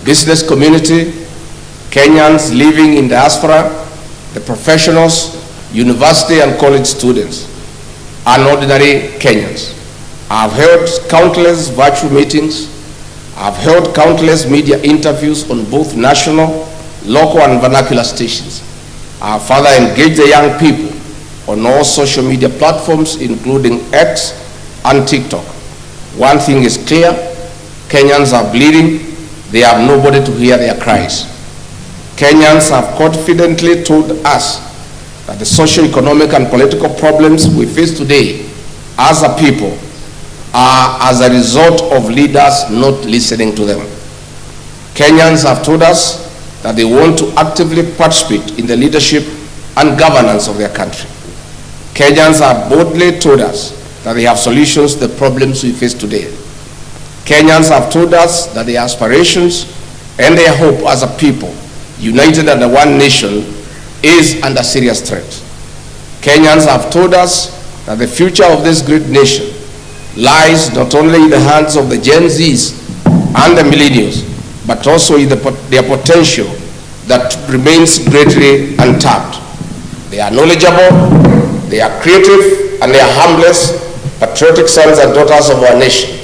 business community, Kenyans living in diaspora, the professionals, university and college students, and ordinary Kenyans. I've held countless virtual meetings. I've held countless media interviews on both national, local, and vernacular stations. I've further engaged the young people on all social media platforms, including X and TikTok. One thing is clear: Kenyans are bleeding. They have nobody to hear their cries. Kenyans have confidently told us that the socio-economic and political problems we face today as a people are as a result of leaders not listening to them. Kenyans have told us that they want to actively participate in the leadership and governance of their country. Kenyans have boldly told us that they have solutions to the problems we face today. Kenyans have told us that their aspirations and their hope as a people, united under one nation, is under serious threat. Kenyans have told us that the future of this great nation lies not only in the hands of the Gen Zs and the millennials, but also in their potential that remains greatly untapped. They are knowledgeable, they are creative, and they are harmless, patriotic sons and daughters of our nation,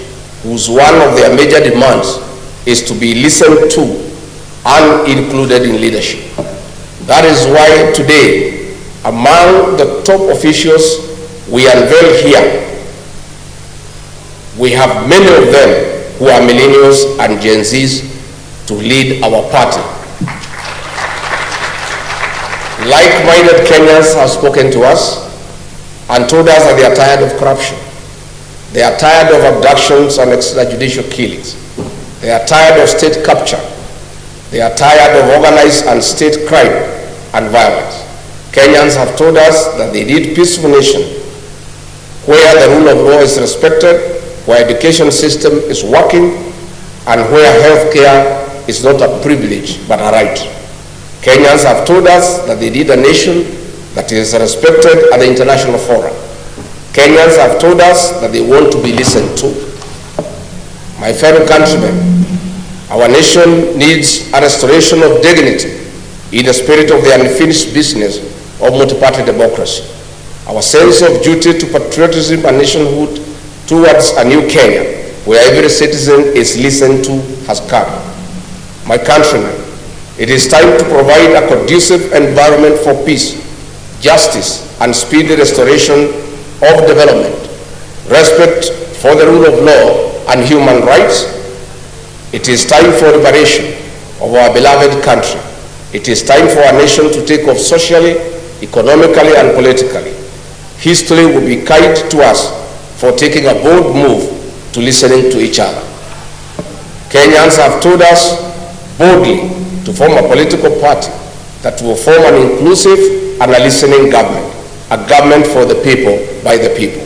whose one of their major demands is to be listened to and included in leadership. That is why today, among the top officials we unveil here, we have many of them who are millennials and Gen Zs to lead our party. Like-minded Kenyans have spoken to us and told us that they are tired of corruption. They are tired of abductions and extrajudicial killings. They are tired of state capture. They are tired of organized and state crime and violence. Kenyans have told us that they need peaceful nation where the rule of law is respected, where education system is working, and where healthcare is not a privilege but a right. Kenyans have told us that they need a nation that is respected at the international forum. Kenyans have told us that they want to be listened to. My fellow countrymen, our nation needs a restoration of dignity in the spirit of the unfinished business of multi-party democracy. Our sense of duty to patriotism and nationhood towards a new Kenya, where every citizen is listened to, has come. My countrymen, it is time to provide a conducive environment for peace, justice, and speedy restoration of development, respect for the rule of law and human rights. It is time for liberation of our beloved country. It is time for our nation to take off socially, economically, and politically. History will be kind to us for taking a bold move to listening to each other. Kenyans have told us boldly to form a political party that will form an inclusive and a listening government, a government for the people, by the people.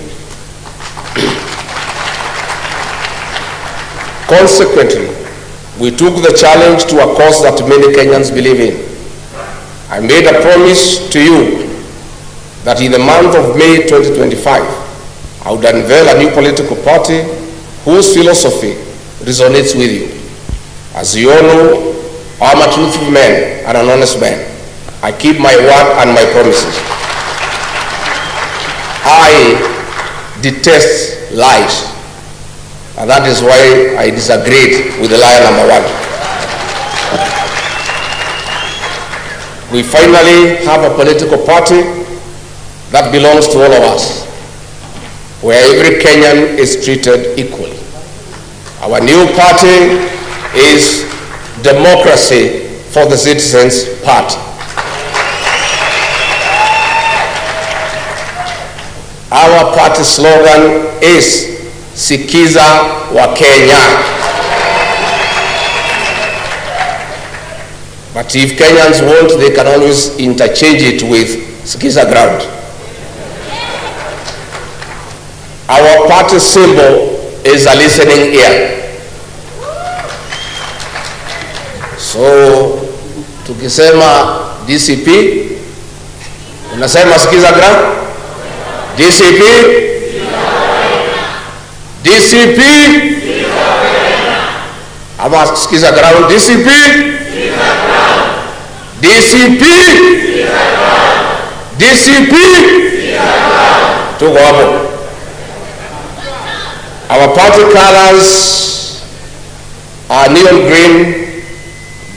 Consequently, we took the challenge to a cause that many Kenyans believe in. I made a promise to you that in the month of May 2025, I would unveil a new political party whose philosophy resonates with you. As you all know, I'm a truthful man and an honest man. I keep my word and my promises. I detest lies, and that is why I disagreed with the liar number one. We finally have a political party that belongs to all of us, where every Kenyan is treated equally. Our new party is Democracy for the Citizens Party. Our party slogan is Sikiza wa Kenya. But if Kenyans want, they can always interchange it with Sikiza ground. Our party symbol is a listening ear. So, tukisema DCP, unasema Sikiza ground? DCP? DCP? Ama sikiza ground. DCP. DCP. DCP. Tuko hapo. Our party colors are neon green,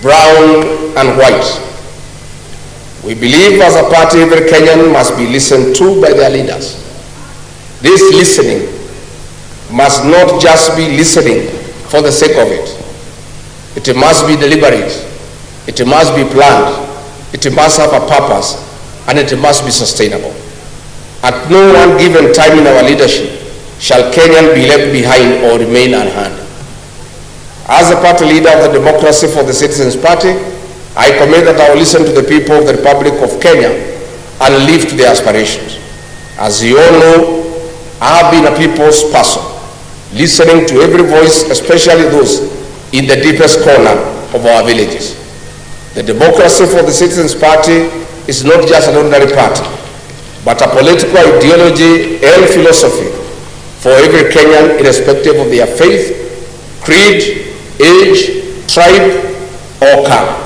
brown and white. We believe as a party every Kenyan must be listened to by their leaders. This listening must not just be listening for the sake of it. It must be deliberate. It must be planned. It must have a purpose, and it must be sustainable. At no one given time in our leadership shall Kenyan be left behind or remain unheard. As the party leader of the Democracy for the Citizens Party, I commit that I will listen to the people of the Republic of Kenya and live to their aspirations. As you all know, I have been a people's person, listening to every voice, especially those in the deepest corner of our villages. The Democracy for the Citizens Party is not just an ordinary party, but a political ideology and philosophy for every Kenyan, irrespective of their faith, creed, age, tribe, or color.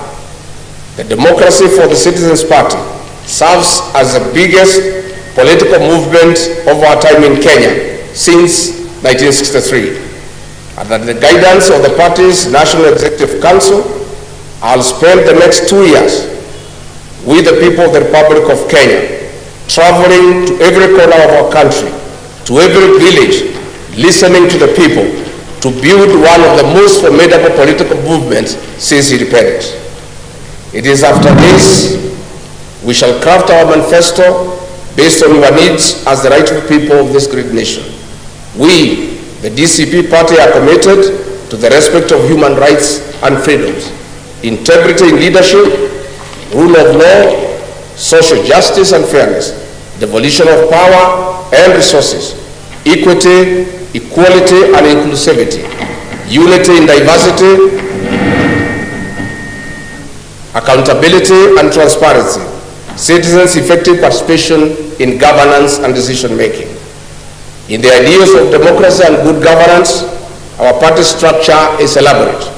The Democracy for the Citizens Party serves as the biggest political movement of our time in Kenya since 1963. Under the guidance of the party's National Executive Council, I'll spend the next 2 years with the people of the Republic of Kenya, traveling to every corner of our country, to every village, listening to the people, to build one of the most formidable political movements since independence. It is after this we shall craft our manifesto based on our needs as the rightful people of this great nation. We, the DCP party, are committed to the respect of human rights and freedoms, integrity in leadership, rule of law, social justice and fairness, devolution of power and resources, equity, equality and inclusivity, unity in diversity, accountability and transparency, citizens' effective participation in governance and decision making. In the ideas of democracy and good governance, our party structure is elaborate.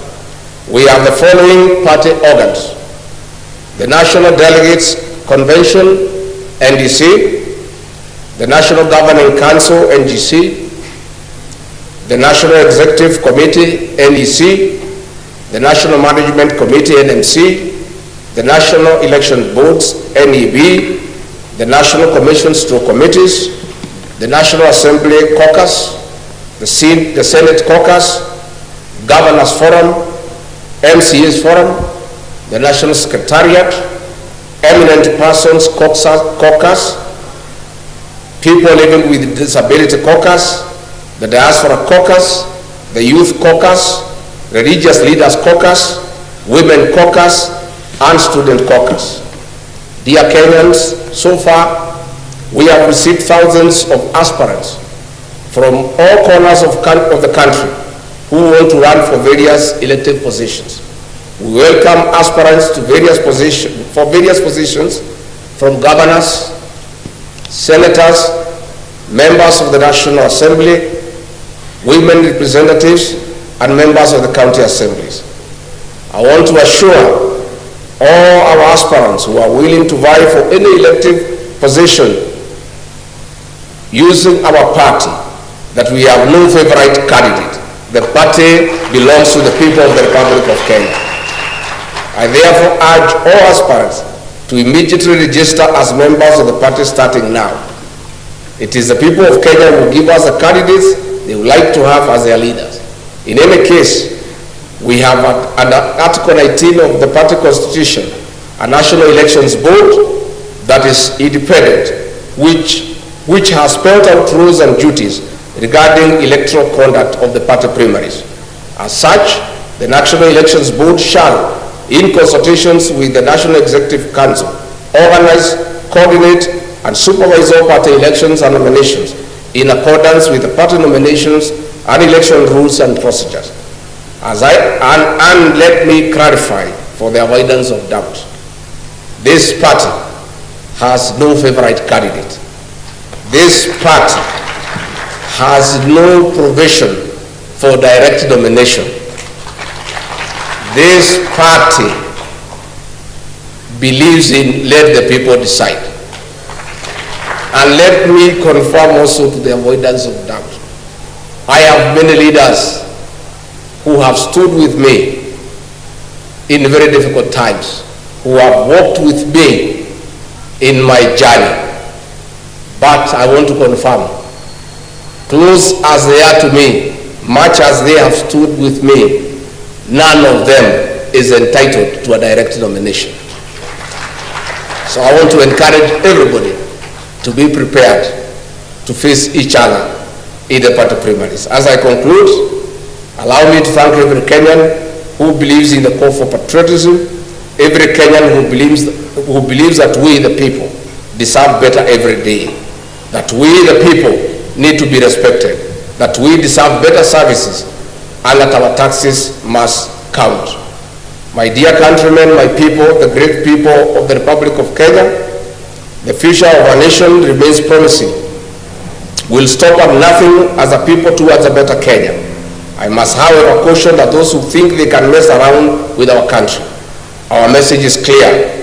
We have the following party organs: the National Delegates Convention, NDC, the National Governing Council, NGC, the National Executive Committee, NEC, the National Management Committee, NMC, the National Election Boards, NEB, the National Commissions through committees, the National Assembly Caucus, the Senate Caucus, Governors Forum, MCAs Forum, the National Secretariat, Eminent Persons Caucus, People Living with Disability Caucus, the Diaspora Caucus, the Youth Caucus, Religious Leaders Caucus, Women Caucus, and Student Caucus. Dear Kenyans, so far we have received thousands of aspirants from all corners of the country who want to run for various elected positions. We welcome aspirants to various positions from governors, senators, members of the National Assembly, women representatives, and members of the county assemblies. I want to assure all our aspirants who are willing to vie for any elective position using our party that we have no favorite candidate. The party belongs to the people of the Republic of Kenya. I therefore urge all aspirants to immediately register as members of the party starting now. It is the people of Kenya who give us the candidates they would like to have as their leaders. In any case, we have under Article 19 of the party constitution a National Elections Board that is independent, which has spelled out rules and duties regarding electoral conduct of the party primaries. As such, the National Elections Board shall, in consultations with the National Executive Council, organize, coordinate, and supervise all party elections and nominations in accordance with the party nominations and election rules and procedures. And let me clarify for the avoidance of doubt. This party has no favorite candidate. This party has no provision for direct nomination. this party believes in let the people decide. And let me confirm also to the avoidance of doubt. I have many leaders who have stood with me in very difficult times, who have walked with me in my journey. But I want to confirm, close as they are to me, much as they have stood with me, none of them is entitled to a direct nomination. So I want to encourage everybody to be prepared to face each other in the party primaries. As I conclude, allow me to thank every Kenyan who believes in the call for patriotism, every Kenyan who believes that we, the people, deserve better every day, that we, the people, need to be respected, that we deserve better services, and that our taxes must count. My dear countrymen, my people, the great people of the Republic of Kenya, the future of our nation remains promising. We'll stop at nothing as a people towards a better Kenya. I must, however, caution that those who think they can mess around with our country. Our message is clear.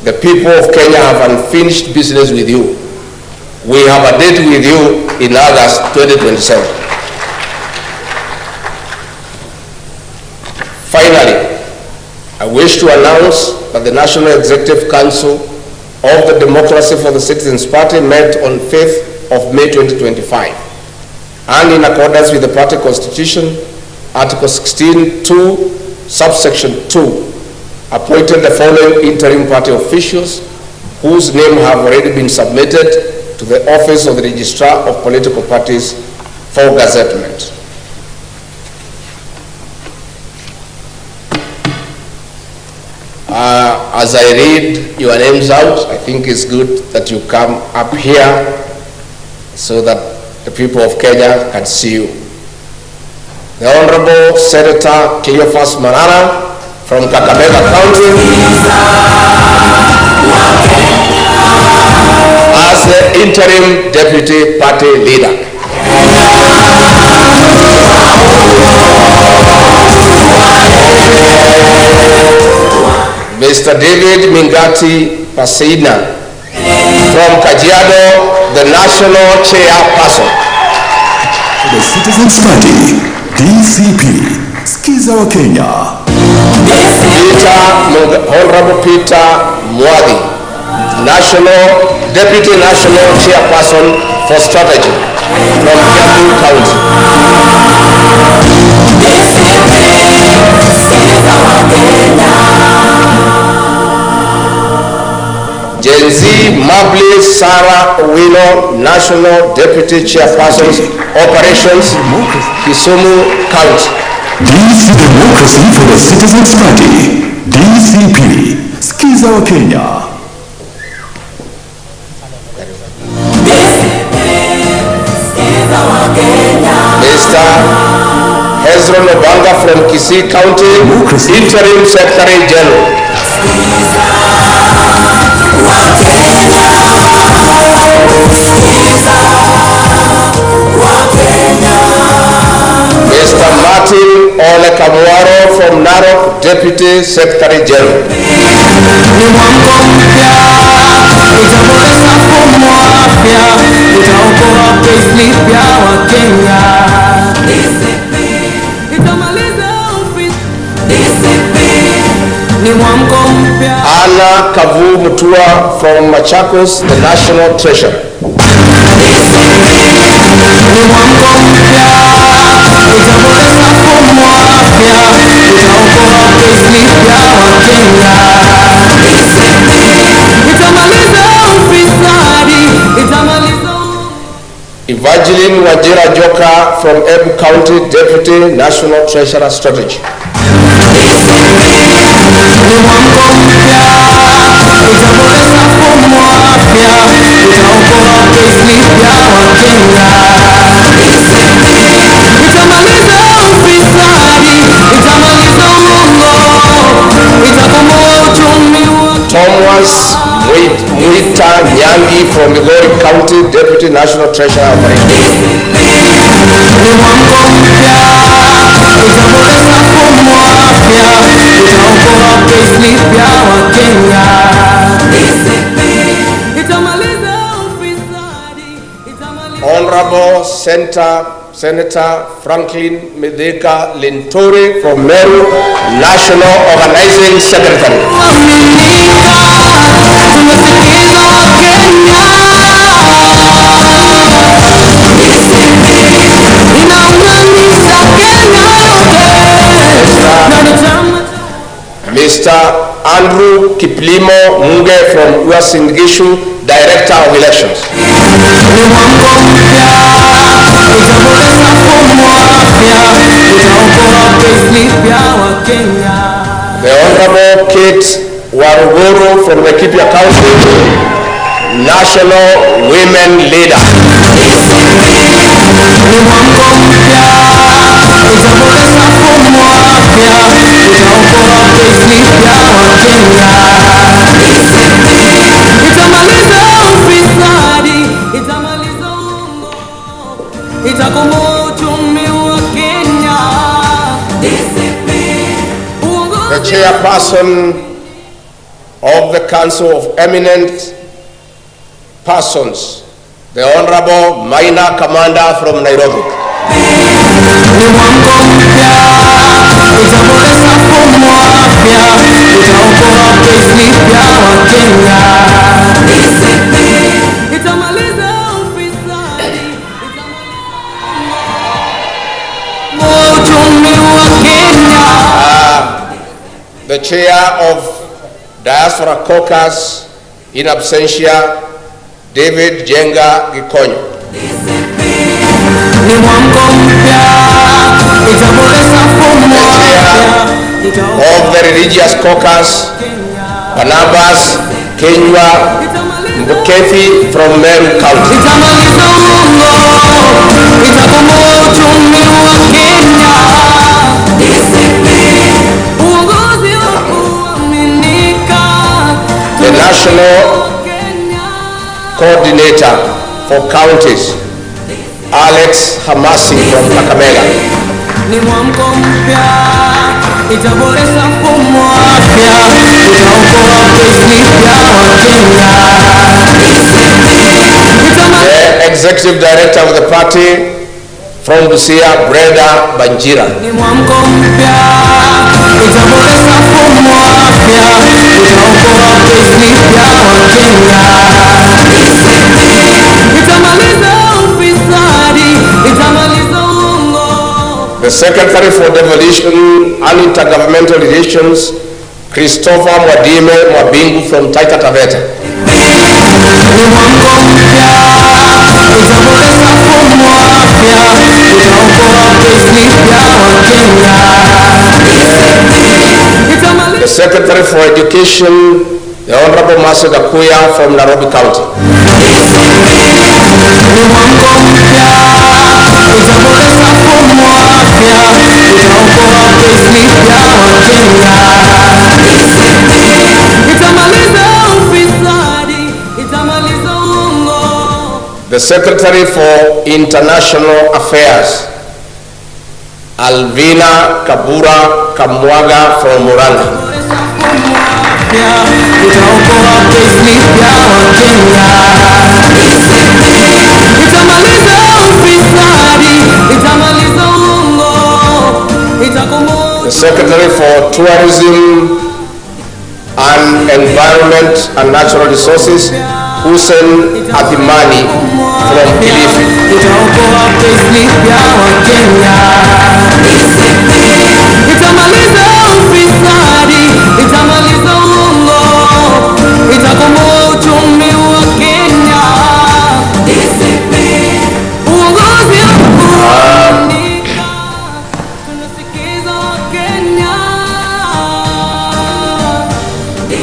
The people of Kenya have unfinished business with you. We have a date with you in August 2027. Finally, I wish to announce that the National Executive Council of the Democracy for the Citizens Party met on 5th of May 2025. And in accordance with the party constitution, Article 16(2), subsection 2, appointed the following interim party officials whose names have already been submitted to the office of the Registrar of Political Parties for gazettement. As I read your names out, I think it's good that you come up here so that the people of Kenya can see you. The Honorable Senator Cleophas Manara from Kakamega County as the interim deputy party leader. Mr. David Mingati Paseina from Kajiado, the national chairperson. The Citizens Party, DCP, Skiza wa Kenya. Honorable Peter Mwadi, Deputy National Chairperson for Strategy from Kiambu County. Gen Z Mabli Sarah Owino, National Deputy Chairperson, Operations, Kisumu County. DC Democracy for the Citizens Party, DCP, Skiza wa Kenya. Mr. Hezron Obanga from Kisii County, Interim Secretary General. Mr. Martin Ole Kamuaro from Narok, Deputy Secretary General. Anna Kavu Mutua from Machakos, the National Treasurer. Evangeline Wajira Joka from Ebu County, Deputy National Treasurer Strategy. Thomas Mwita Nyangi from Migori County, Deputy National Treasurer. paislip ya Wakenya. Itamaliza ufisadi, itamaliza. Honorable Senator Franklin Medeka Linturi from Meru, National Organizing Secretary. Mr. Andrew Kiplimo Munge from Uasin Gishu, Director of Elections. The Honorable Kate Waruguru from Laikipia County, National Women Leader. The chairperson of the Council of Eminent Persons, the Honorable Minor Commander from Nairobi. The chair of Diaspora Caucus in absentia, David Jenga Gikonyo. The chair of the Religious Caucus, Barnabas Kenywa Mbukefi from Meru County. The National Coordinator for Counties, Alex Hamasi from Kakamega. The Executive Director of the party from Busia, Breda Banjira. The Secretary for Devolution and Intergovernmental Relations, Christopher Mwadime Mwabingu from Taita Taveta. The Secretary for Education, the Honorable Master Gachagua from Nairobi County. The Secretary for International Affairs, Alvina Kabura Kamwaga from Muranga. The Secretary for Tourism and Environment and Natural Resources, Hussein Athimani from Kilifi.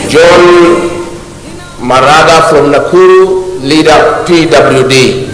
John Maraga from Nakuru, leader PWD.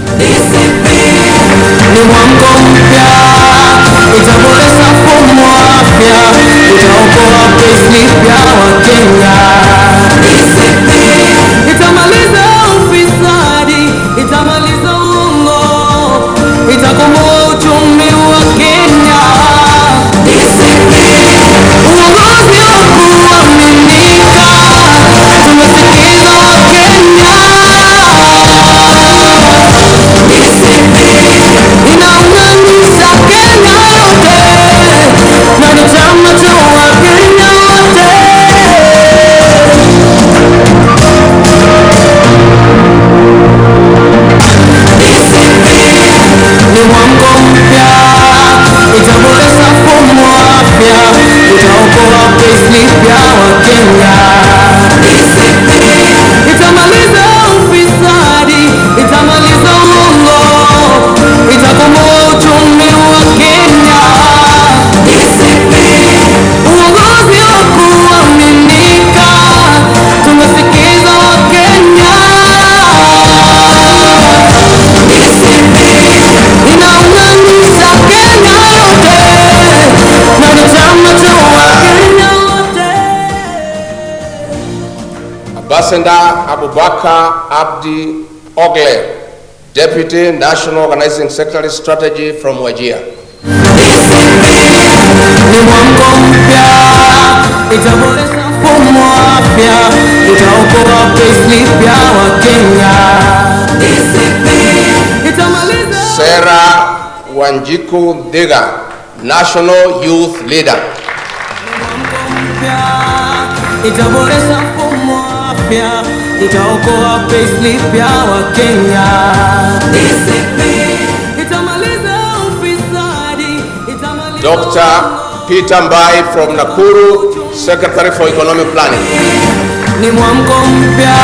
vya Wakenya. Itamaliza ufisadi, itamaliza uongo, itakomboa uchumi wa Kenya. Uongozi wa kuaminika, tumesikiza Wakenya. Inaunganisha Kenya yote, na ni chama cha Wakenya wote. Ambassador Abubakar Abdi Ogle, Deputy National Organizing Secretary Strategy from Wajir. Ni mwamko mpya, itaboresha mfumo wa afya, itaokoa payslip ya Wakenya. Itamaliza Sera Wanjiku Dhiga, National Youth Leader. mwamko mpya, itaboresha mfumo wa afya, itaokoa payslip ya Wakenya. Itamaliza ufisadi, itamaliza Dr. Peter Mbai from Nakuru, Secretary for Economic Planning. ni mwamko mpya,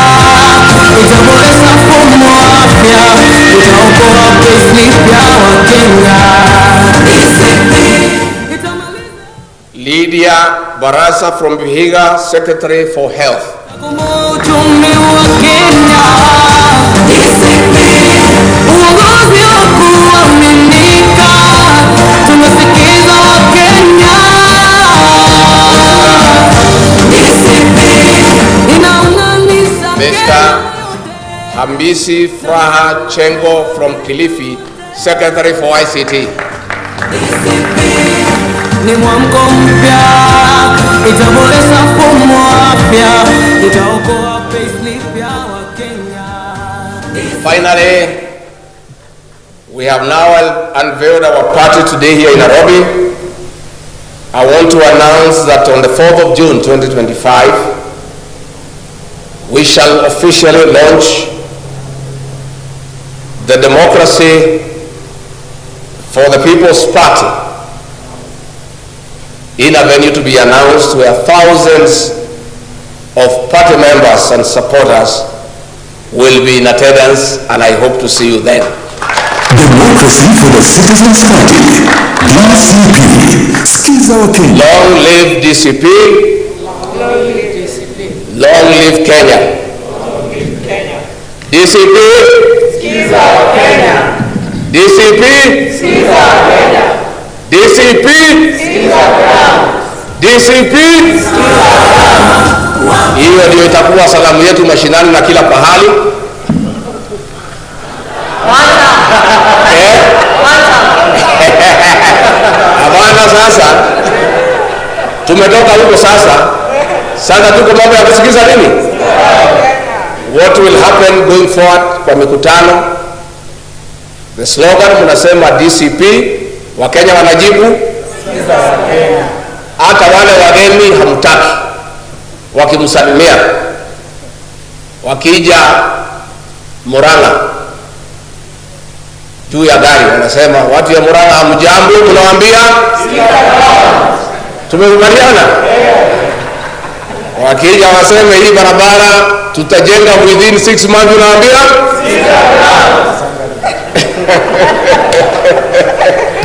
itaboresha mfumo wa afya, itaokoa payslip ya Wakenya. Itamaliza Lydia Barasa from Vihiga, Secretary for Health. kukomboa uchumi wa Kenya. Uongozi wa kuaminika, tumesikiza Wakenya. Inaunganisha Kenya Mr. Hambisi Fraha Chengo from Kilifi, Secretary for ICT. ni mwamko mpya, itaboresha mfumo wa afya, itaokoa payslip ya Wakenya. Finally, we have now unveiled our party today here in Nairobi. I want to announce that on the 4th of June 2025, we shall officially launch the Democracy for the People's Party in a venue to be announced where thousands of party members and supporters will be in attendance, and I hope to see you then. Democracy for the Citizens Party, DCP. Skiza wa Kenya. Long live DCP. Long live Kenya. DCP. DCP. DCP. DCP. Hiyo ndio itakuwa salamu yetu mashinani na kila pahali. Hapana, sasa tumetoka huko sasa tuko mambo ya kusikiza nini? What will happen going forward kwa mikutano? The slogan mnasema DCP, Wakenya wanajibu hata wale wageni hamtaki. Wakimsalimia wakija Murang'a juu ya gari wanasema watu ya Murang'a hamjambo, tunawaambia tumekubaliana. Wakija waseme hii barabara tutajenga within 6 months, tunawaambia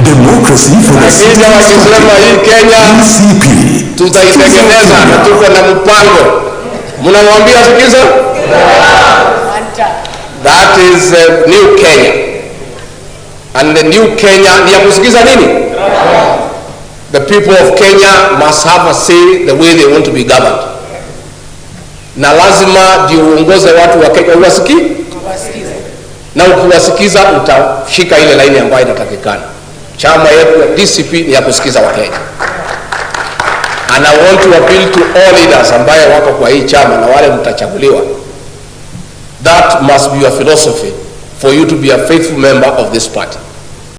Democracy for the wakija wakisema hii Kenya DCP. tutaitengeneza na tuko na mpango, mnamwambia sikiza. That is a new Kenya, and the new Kenya ni ya kusikiza nini? The people of Kenya must have a say the way they want to be governed, na lazima ndio uongoze watu wa Kenya uwasikii, na ukiwasikiza utashika ile laini ambayo inatakikana. Chama yetu ya DCP ni ya kusikiza Wakenya, and I want to appeal to all leaders ambaye wako kwa hii chama na wale mtachaguliwa. That must be your philosophy for you to be a faithful member of this party.